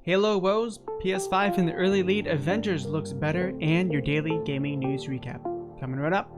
Halo, Woes, PS5 in the early lead, Avengers looks better, and your daily gaming news recap. Coming right up.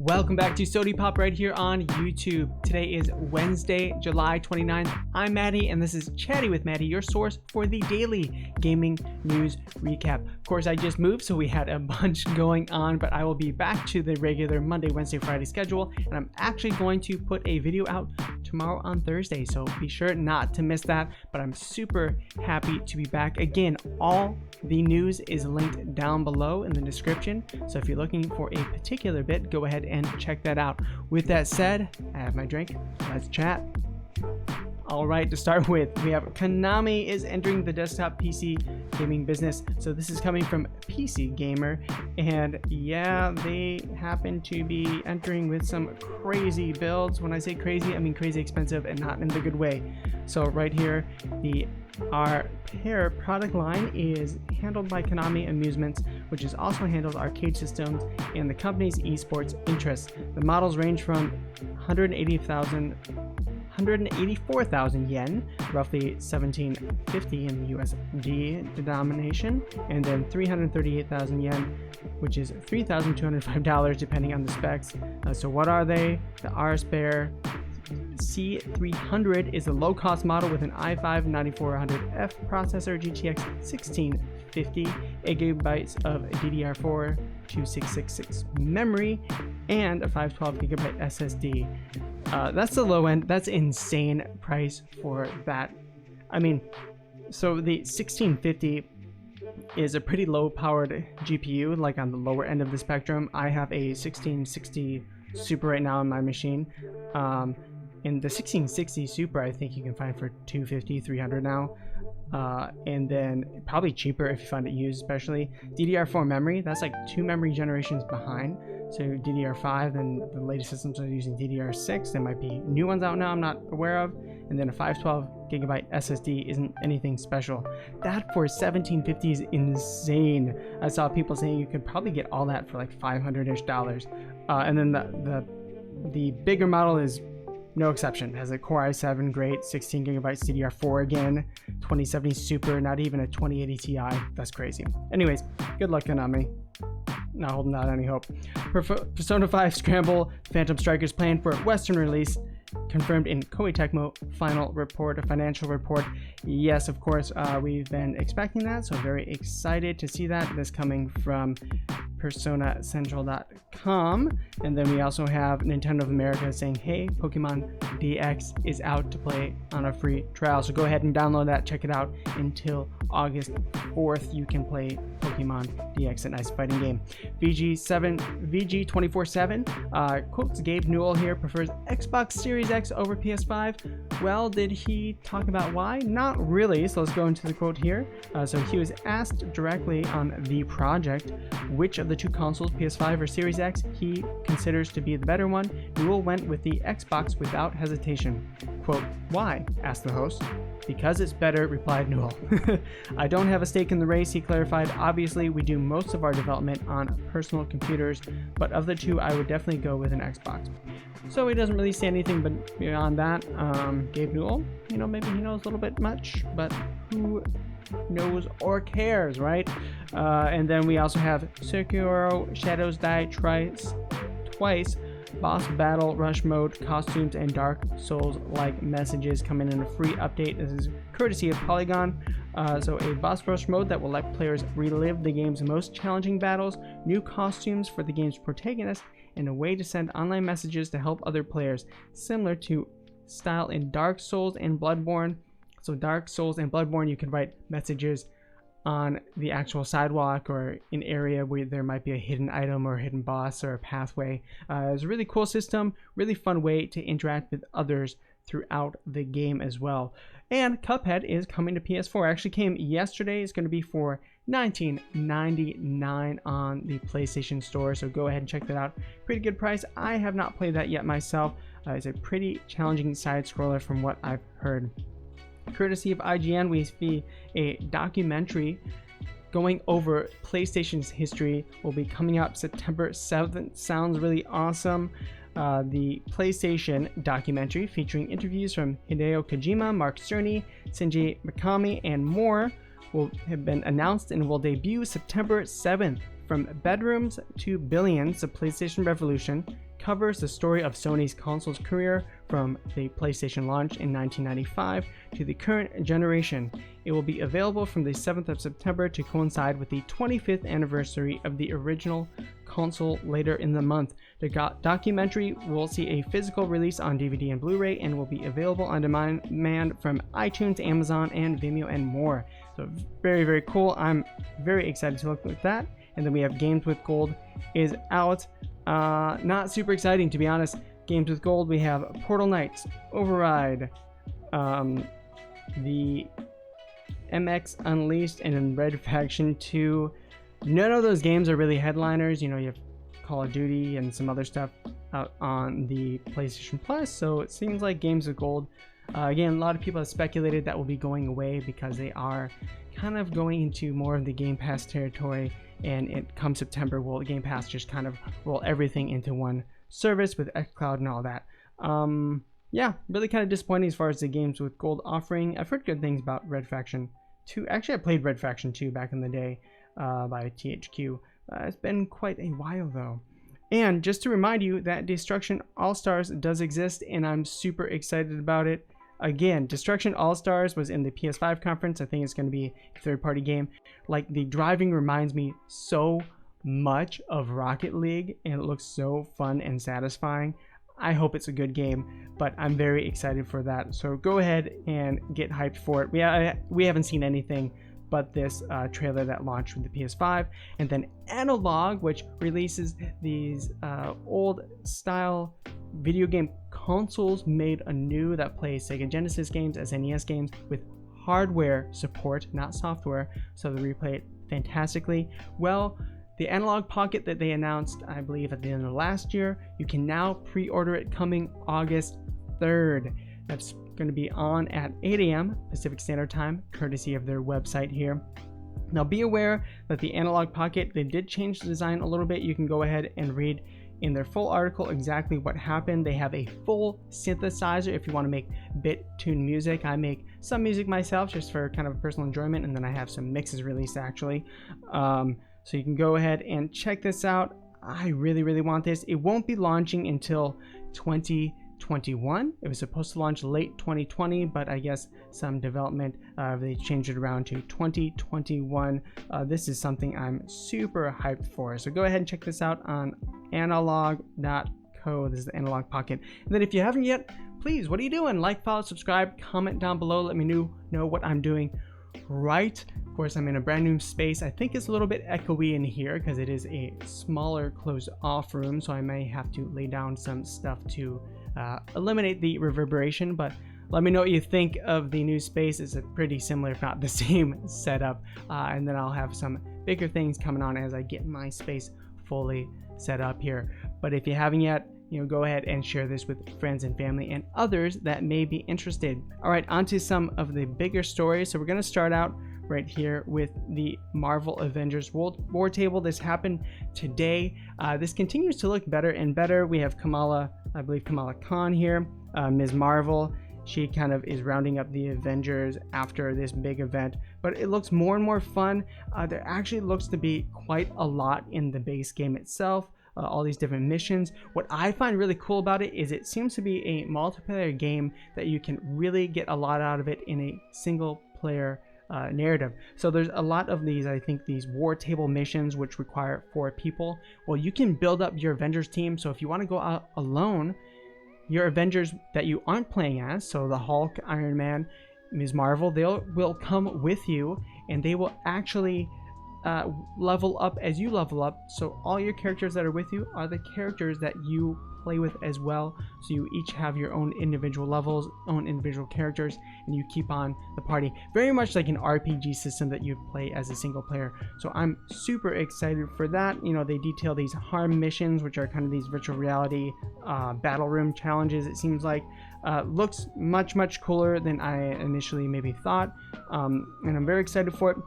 Welcome back to Sodi Pop right here on YouTube. Today is Wednesday, July 29th. I'm Matty, and this is Chatty with Matty, your source for the daily gaming news recap. Of course, I just moved, so we had a bunch going on, but I will be back to the regular Monday, Wednesday, Friday schedule, and I'm actually going to put a video out tomorrow on Thursday, so be sure not to miss that. But I'm super happy to be back. Again, all the news is linked down below in the description, so if you're looking for a particular bit, go ahead and check that out. With that said, I have my drink. Let's chat. All right, to start with, we have Konami is entering the desktop PC gaming business. So this is coming from PC Gamer, and yeah, they happen to be entering with some crazy builds. When I say crazy, I mean crazy expensive and not in the good way. So right here, our pair product line is handled by Konami Amusements, which is also handled arcade systems and the company's esports interests. The models range from 184,000 yen, roughly 1750 in USD denomination, and then 338,000 yen, which is $3,205 depending on the specs. So what are they? The R-Spare C300 is a low-cost model with an i5-9400F processor, GTX 1650, 8 GB of DDR4 2666 memory, and a 512 GB SSD. That's the low end. That's insane price for that. I mean, so the 1650 is a pretty low-powered GPU, like on the lower end of the spectrum. I have a 1660 Super right now on my machine. In the 1660 Super, I think you can find for $250, $300 now. And then probably cheaper if you find it used, especially DDR4 memory. That's like 2 memory generations behind. So DDR5, and the latest systems are using DDR6. There might be new ones out now I'm not aware of. And then a 512 GB SSD isn't anything special. That for 1750 is insane. I saw people saying you could probably get all that for like $500-ish. And then the bigger model is no exception. It has a Core i7, great, 16 GB DDR4 again, 2070 Super, not even a 2080 Ti. That's crazy. Anyways, good luck, Konami. Not holding out any hope. Persona 5 Scramble Phantom Strikers planned for Western release, confirmed in Koei Tecmo financial report. Yes, of course, we've been expecting that, so very excited to see that. This coming from PersonaCentral.com. And then we also have Nintendo of America saying, hey, Pokemon DX is out to play on a free trial. So go ahead and download that, check it out. Until August 4th, you can play Pokemon DX, a nice fighting game. VG247 quotes Gabe Newell here, prefers Xbox Series X over PS5. Well, did he talk about why? Not really, so let's go into the quote here. So he was asked directly on the project which of the two consoles, PS5 or Series X, he considers to be the better one. Newell went with the Xbox without hesitation. Quote, why? Asked the host. Because it's better, replied Newell. I don't have a stake in the race, he clarified. Obviously, we do most of our development on personal computers, but of the two, I would definitely go with an Xbox. So he doesn't really say anything but beyond that. Gabe Newell, maybe he knows a little bit much, but who knows or cares, right? And then we also have Sekiro, Shadows Die Twice, boss battle rush mode, costumes, and Dark Souls-like messages coming in a free update. This is courtesy of Polygon. So a boss rush mode that will let players relive the game's most challenging battles, new costumes for the game's protagonists, and a way to send online messages to help other players, similar to style in Dark Souls and Bloodborne. So Dark Souls and Bloodborne, you can write messages on the actual sidewalk or an area where there might be a hidden item or a hidden boss or a pathway. It's a really cool system, really fun way to interact with others throughout the game as well. And Cuphead is coming to PS4. It actually came yesterday. It's going to be for $19.99 on the PlayStation Store, so go ahead and check that out. Pretty good price. I have not played that yet myself. It's a pretty challenging side scroller from what I've heard. Courtesy of IGN, we see a documentary going over PlayStation's history will be coming out September 7th. Sounds really awesome. the PlayStation documentary featuring interviews from Hideo Kojima, Mark Cerny, Shinji Mikami, and more will have been announced and will debut September 7th. From Bedrooms to Billions, the PlayStation Revolution covers the story of Sony's console's career from the PlayStation launch in 1995 to the current generation. It will be available from the 7th of September to coincide with the 25th anniversary of the original console later in the month. The documentary will see a physical release on DVD and Blu-ray and will be available on demand from iTunes, Amazon, and Vimeo, and more. So very, very cool. I'm very excited to look at that. And then we have Games with Gold is out. Not super exciting, to be honest. Games with Gold, we have Portal Knights, Override, the MX Unleashed, and then Red Faction 2. None of those games are really headliners. You know, you have Call of Duty and some other stuff out on the PlayStation Plus. So it seems like Games with Gold, again, a lot of people have speculated that will be going away because they are kind of going into more of the Game Pass territory. And it come September, will Game Pass just kind of roll everything into one service with xCloud and all that. Yeah, really kind of disappointing as far as the Games with Gold offering. I've heard good things about Red Faction 2. Actually, I played Red Faction 2 back in the day by THQ. It's been quite a while though. And just to remind you that Destruction All-Stars does exist, and I'm super excited about it. Again, Destruction All-Stars was in the PS5 conference. I think it's going to be a third-party game. Like, the driving reminds me so much of Rocket League, and it looks so fun and satisfying. I hope it's a good game, but I'm very excited for that. So go ahead and get hyped for it. We haven't seen anything but this trailer that launched with the PS5, and then Analogue, which releases these old-style video game consoles made anew that play Sega Genesis games, SNES games with hardware support, not software, so they replay it fantastically. Well, the Analogue Pocket that they announced, I believe, at the end of last year, you can now pre-order it coming August 3rd. That's going to be on at 8 a.m. Pacific Standard Time, courtesy of their website here. Now be aware that the Analogue Pocket, they did change the design a little bit. You can go ahead and read in their full article exactly what happened. They have a full synthesizer if you want to make bit-tuned music. I make some music myself just for kind of personal enjoyment, and then I have some mixes released actually. So you can go ahead and check this out. I really, really want this. It won't be launching until 2021. It was supposed to launch late 2020, but I guess some development, they changed it around to 2021. This is something I'm super hyped for. So go ahead and check this out on analog.co. This is the Analogue Pocket. And then if you haven't yet, please, what are you doing? Like, follow, subscribe, comment down below. Let me know what I'm doing right. Of course, I'm in a brand new space. I think it's a little bit echoey in here because it is a smaller closed off room, so I may have to lay down some stuff to eliminate the reverberation, but let me know what you think of the new space. It's a pretty similar, if not the same setup, and then I'll have some bigger things coming on as I get my space fully set up here. But if you haven't yet, go ahead and share this with friends and family and others that may be interested. All right, on to some of the bigger stories. So we're going to start out right here with the Marvel Avengers War Table. This happened today. This continues to look better and better. We have Kamala Khan here, Ms. Marvel. She kind of is rounding up the Avengers after this big event, but it looks more and more fun. There actually looks to be quite a lot in the base game itself. All these different missions. What I find really cool about it is it seems to be a multiplayer game that you can really get a lot out of it in a single player narrative. So there's a lot of these, I think, these war table missions which require 4 people. Well, you can build up your Avengers team. So if you want to go out alone, your Avengers that you aren't playing as, so the Hulk, Iron Man, Ms. Marvel, they will come with you, and they will actually level up as you level up. So all your characters that are with you are the characters that you play with as well. So you each have your own individual levels, own individual characters, and you keep on the party. Very much like an RPG system that you play as a single player. So I'm super excited for that. They detail these harm missions, which are kind of these virtual reality battle room challenges. It seems like looks much cooler than I initially maybe thought, and I'm very excited for it.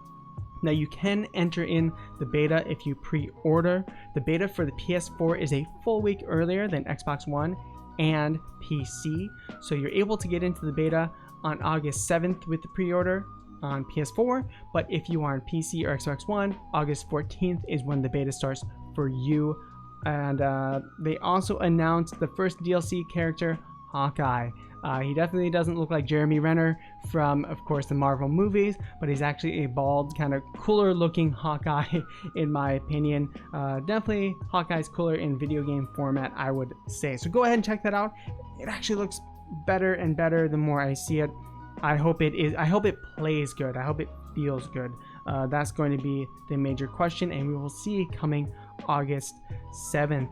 Now you can enter in the beta if you pre-order. The beta for the PS4 is a full week earlier than Xbox One and PC, so you're able to get into the beta on August 7th with the pre-order on PS4, but if you are on PC or Xbox One, August 14th is when the beta starts for you. And they also announced the first DLC character, Hawkeye. He definitely doesn't look like Jeremy Renner from, of course, the Marvel movies, but he's actually a bald, kind of cooler looking Hawkeye in my opinion. Definitely Hawkeye's cooler in video game format, I would say. So go ahead and check that out. It actually looks better and better the more I see it. I hope it plays good. I hope it feels good. That's going to be the major question, and we will see coming August 7th.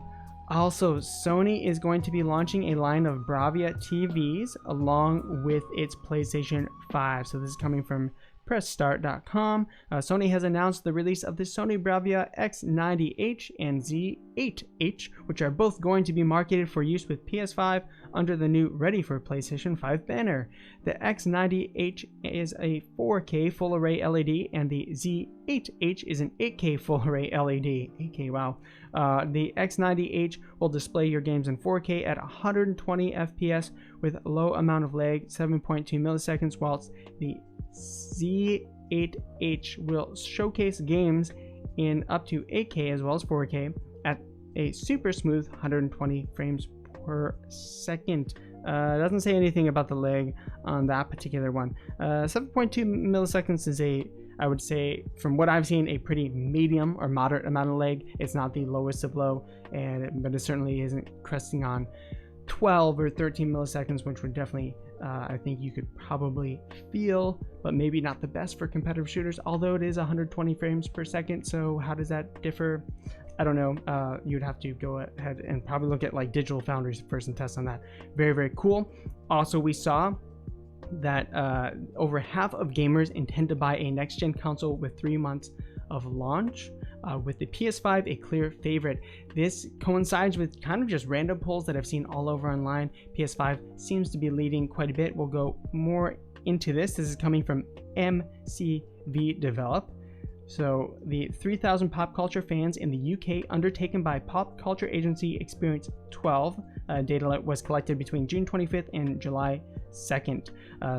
Also, Sony is going to be launching a line of Bravia TVs along with its PlayStation 5. So this is coming from PressStart.com. Sony has announced the release of the Sony Bravia X90H and Z8H, which are both going to be marketed for use with PS5 under the new Ready for PlayStation 5 banner. The X90H is a 4K full array LED, and the Z8H is an 8K full array LED. 8K, wow. The X90H will display your games in 4K at 120 FPS with low amount of lag, 7.2 milliseconds, whilst the Z8H will showcase games in up to 8K as well as 4K at a super smooth 120 frames per second. Doesn't say anything about the lag on that particular one. 7.2 milliseconds is I would say, from what I've seen, a pretty medium or moderate amount of lag. It's not the lowest of low, but it certainly isn't cresting on 12 or 13 milliseconds, which would definitely, I think you could probably feel, but maybe not the best for competitive shooters, although it is 120 frames per second. So how does that differ? I don't know. You'd have to go ahead and probably look at like Digital Foundry's first and test on that. Very, very cool. Also, we saw that over half of gamers intend to buy a next-gen console with 3 months of launch, with the PS5 a clear favorite. This coincides with kind of just random polls that I've seen all over online. PS5 seems to be leading quite a bit. We'll go more into this. This is coming from MCV Develop. So the 3,000 pop culture fans in the UK undertaken by pop culture agency Experience 12 data was collected between June 25th and July 2nd.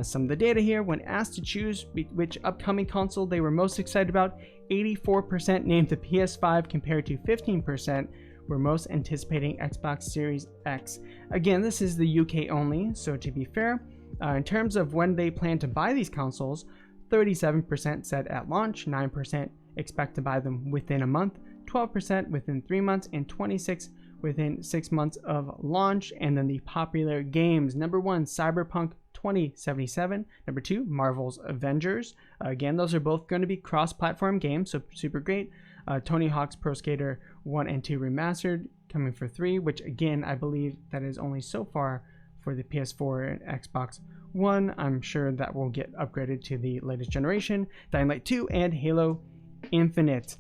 Some of the data here: when asked to choose which upcoming console they were most excited about, 84% named the PS5 compared to 15% were most anticipating Xbox Series X. Again, this is the UK only, so to be fair, in terms of when they plan to buy these consoles, 37% said at launch, 9% expect to buy them within a month, 12% within 3 months, and 26% within 6 months of launch. And then the popular games: number 1, Cyberpunk 2077. Number 2, Marvel's Avengers. Again, those are both going to be cross-platform games, so super great. Tony Hawk's Pro Skater 1 and 2 Remastered coming for 3, which again, I believe that is only so far for the PS4 and Xbox One. I'm sure that will get upgraded to the latest generation. Dying Light 2 and Halo Infinite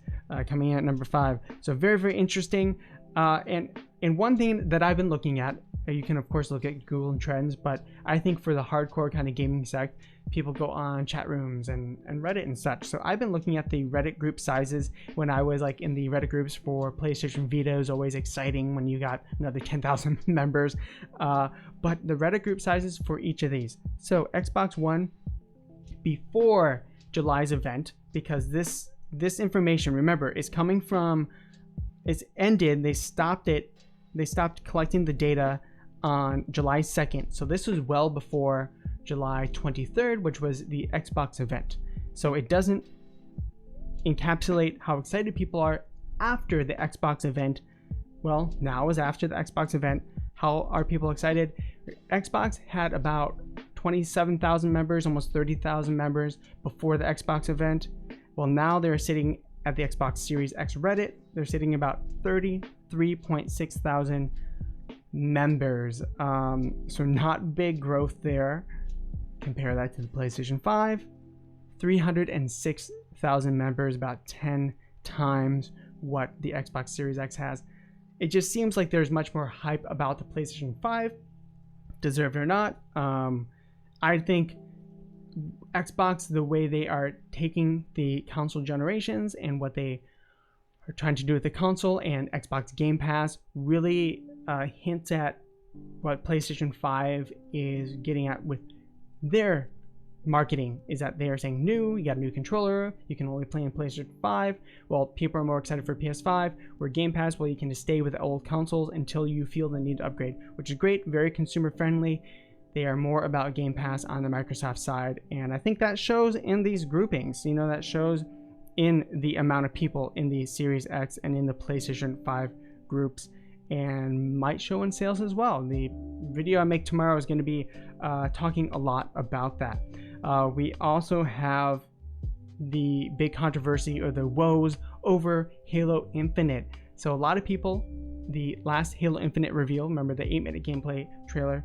coming in at number 5. So very, very interesting. And one thing that I've been looking at, you can of course look at Google Trends, but I think for the hardcore kind of gaming sect, people go on chat rooms and Reddit and such. So I've been looking at the Reddit group sizes when I was like in the Reddit groups for PlayStation Vita. Is always exciting when you got another 10,000 members. But the Reddit group sizes for each of these. So Xbox One before July's event, because this information, remember, is coming from, it's ended. They stopped collecting the data on July 2nd. So this was well before July 23rd, which was the Xbox event. So it doesn't encapsulate how excited people are after the Xbox event. Well, now is after the Xbox event. How are people excited? Xbox had about 27,000 members, almost 30,000 members before the Xbox event. Well, now they're sitting at the Xbox Series X Reddit. They're sitting about 33.6 thousand members. So not big growth there. Compare that to the PlayStation 5, 306,000 members, about 10 times what the Xbox Series X has. It just seems like there's much more hype about the PlayStation 5, deserved or not. I think Xbox, the way they are taking the console generations and what they are trying to do with the console, and Xbox Game Pass really hints at what PlayStation 5 is getting at with their marketing, is that they are saying you got a new controller, you can only play in PlayStation 5, while people are more excited for PS5, where Game Pass, well, you can just stay with the old consoles until you feel the need to upgrade, which is great, very consumer friendly. They are more about Game Pass on the Microsoft side, and I think that shows in these groupings. That shows in the amount of people in the Series X and in the PlayStation 5 groups, and might show in sales as well. The video I make tomorrow is going to be talking a lot about that. We also have the big controversy, or the woes over Halo Infinite. So a lot of people, the last Halo Infinite reveal, remember the 8-minute gameplay trailer,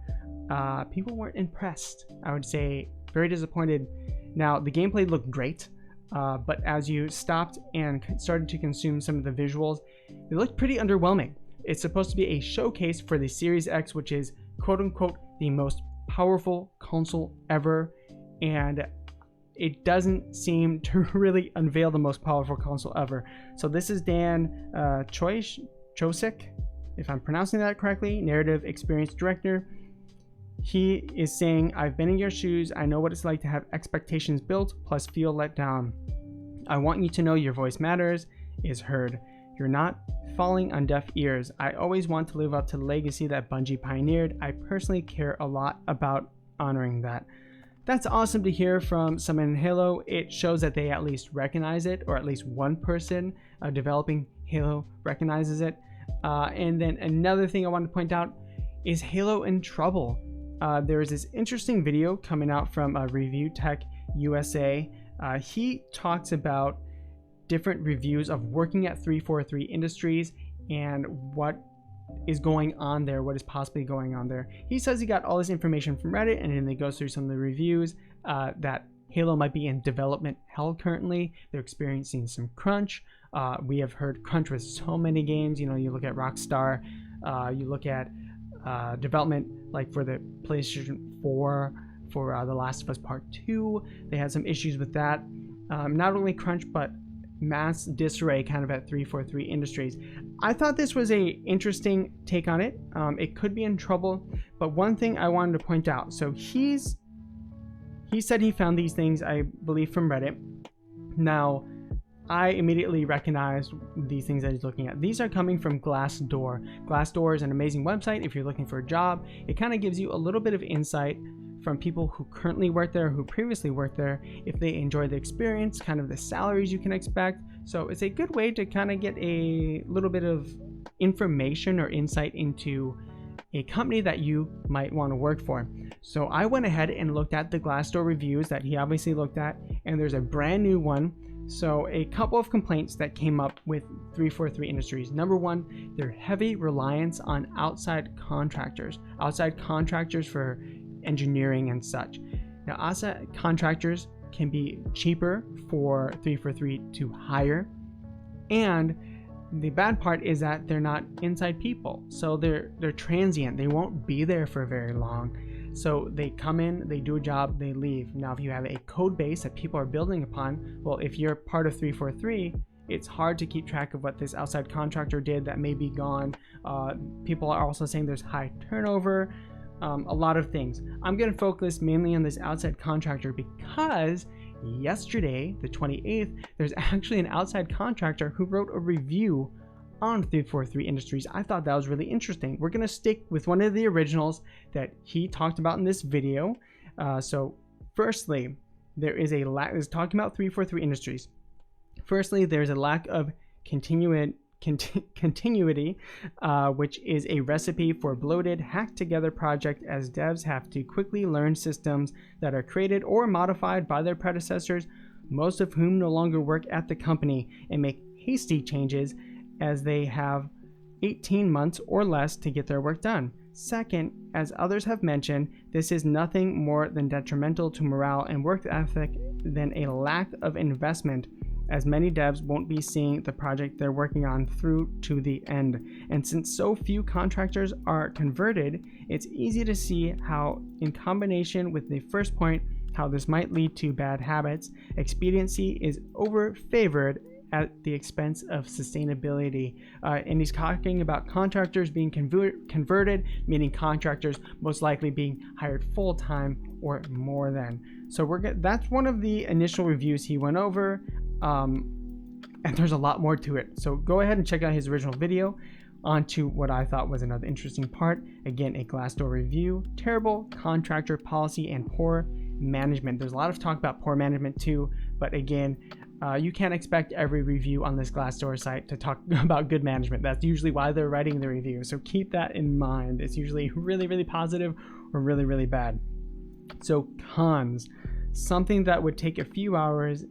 people weren't impressed. I would say very disappointed. Now, the gameplay looked great, but as you stopped and started to consume some of the visuals, it looked pretty underwhelming. It's supposed to be a showcase for the Series X, which is quote-unquote the most powerful console ever, and it doesn't seem to really unveil the most powerful console ever. So this is Dan Chosik, if I'm pronouncing that correctly, narrative experience director. He is saying, I've been in your shoes. I know what it's like to have expectations built plus feel let down. I want you to know your voice matters, is heard. You're not falling on deaf ears. I always want to live up to the legacy that Bungie pioneered. I personally care a lot about honoring that. That's awesome to hear from someone in Halo. It shows that they at least recognize it, or at least one person developing Halo recognizes it. And then another thing I want to point out is Halo in trouble. There is this interesting video coming out from Review Tech USA. He talks about different reviews of working at 343 Industries and what is going on there, what is possibly going on there. He says he got all this information from Reddit, and then he goes through some of the reviews that Halo might be in development hell currently. They're experiencing some crunch. We have heard crunch with so many games. You look at Rockstar, you look at development like for the PlayStation 4 for The Last of Us Part 2. They had some issues with that. Not only crunch, but mass disarray kind of at 343 Industries. I thought this was a interesting take on it. It could be in trouble, but one thing I wanted to point out. So he said he found these things, I believe, from Reddit. Now, I immediately recognized these things that he's looking at. These are coming from Glassdoor. Glassdoor is an amazing website if you're looking for a job. It kind of gives you a little bit of insight from people who currently work there, who previously worked there, if they enjoy the experience, kind of the salaries you can expect. So it's a good way to kind of get a little bit of information or insight into a company that you might want to work for. So I went ahead and looked at the Glassdoor reviews that he obviously looked at, and there's a brand new one. So a couple of complaints that came up with 343 Industries. Number one, their heavy reliance on outside contractors for engineering and such. Now, outside contractors can be cheaper for 343 to hire, and the bad part is that they're not inside people, so they're transient. They won't be there for very long. So they come in, they do a job, they leave. Now, if you have a code base that people are building upon, well, if you're part of 343, it's hard to keep track of what this outside contractor did that may be gone. People are also saying there's high turnover. A lot of things. I'm going to focus mainly on this outside contractor because yesterday, the 28th, there's actually an outside contractor who wrote a review on 343 Industries. I thought that was really interesting. We're going to stick with one of the originals that he talked about in this video. So firstly, there is a lack, is talking about 343 Industries. Firstly, there's a lack of continuity, which is a recipe for bloated, hacked together project, as devs have to quickly learn systems that are created or modified by their predecessors, most of whom no longer work at the company, and make hasty changes as they have 18 months or less to get their work done. Second, as others have mentioned, this is nothing more than detrimental to morale and work ethic than a lack of investment, as many devs won't be seeing the project they're working on through to the end. And since so few contractors are converted, it's easy to see how, in combination with the first point, how this might lead to bad habits. Expediency is overfavored at the expense of sustainability. And he's talking about contractors being converted, meaning contractors most likely being hired full-time or more than. So that's one of the initial reviews he went over, and there's a lot more to it. So go ahead and check out his original video. On to what I thought was another interesting part. Again, a Glassdoor review. Terrible contractor policy and poor management. There's a lot of talk about poor management too, but again, you can't expect every review on this Glassdoor site to talk about good management. That's usually why they're writing the review. So keep that in mind. It's usually really, really positive or really, really bad. So cons. Something that would take a few hours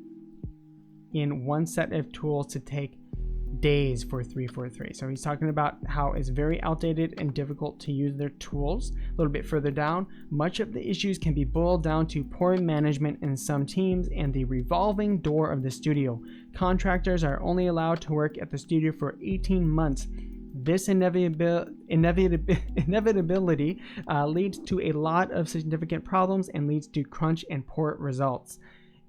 in one set of tools to take days for 343. So he's talking about how it's very outdated and difficult to use their tools. A little bit further down, much of the issues can be boiled down to poor management in some teams and the revolving door of the studio. Contractors are only allowed to work at the studio for 18 months. This inevitability leads to a lot of significant problems and leads to crunch and poor results.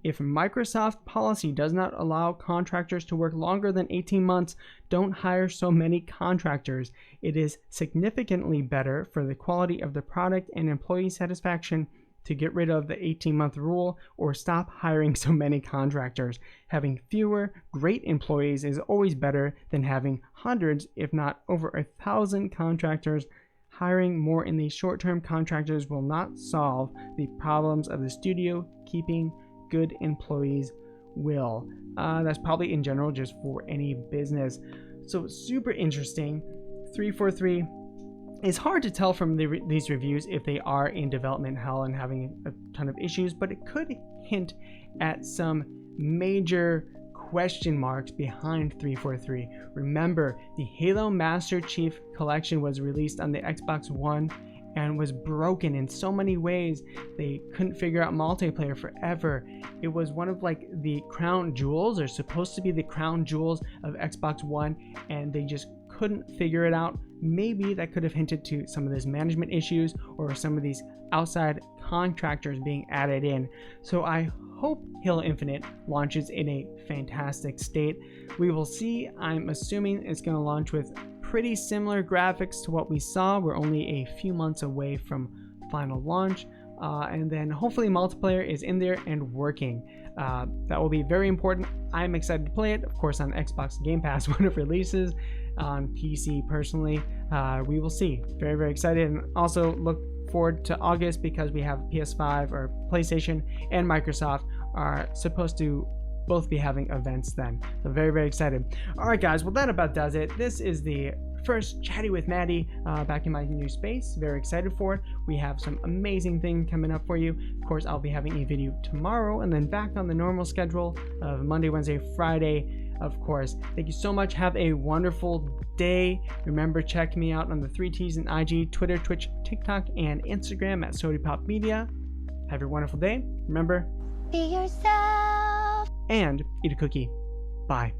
If Microsoft policy does not allow contractors to work longer than 18 months, don't hire so many contractors. It is significantly better for the quality of the product and employee satisfaction to get rid of the 18-month rule or stop hiring so many contractors. Having fewer great employees is always better than having hundreds, if not over 1,000 contractors. Hiring more in these short-term contractors will not solve the problems of the studio. Keeping good employees will. That's probably in general just for any business. So super interesting. 343. It's hard to tell from these reviews if they are in development hell and having a ton of issues, but it could hint at some major question marks behind 343. Remember, the Halo Master Chief Collection was released on the Xbox One and was broken in so many ways. They couldn't figure out multiplayer forever. It was one of like the crown jewels, or supposed to be the crown jewels of Xbox One, and they just couldn't figure it out. Maybe that could have hinted to some of these management issues or some of these outside contractors being added in. So I hope Halo Infinite launches in a fantastic state. We will see. I'm assuming it's going to launch with pretty similar graphics to what we saw. We're only a few months away from final launch, and then hopefully multiplayer is in there and working. That will be very important. I'm excited to play it, of course, on Xbox Game Pass when it releases. On PC personally, we will see. Very, very excited, and also look forward to August because we have PS5 or PlayStation and Microsoft are supposed to both be having events then. So very, very excited. All right, guys. Well, that about does it. This is the first Chatty with Matty back in my new space. Very excited for it. We have some amazing things coming up for you. Of course, I'll be having a video tomorrow and then back on the normal schedule of Monday, Wednesday, Friday. Of course, thank you so much. Have a wonderful day. Remember, check me out on the 3Ts and IG, Twitter, Twitch, TikTok, and Instagram at Sodi Pop Media. Have a wonderful day. Remember, Be yourself and eat a cookie. Bye.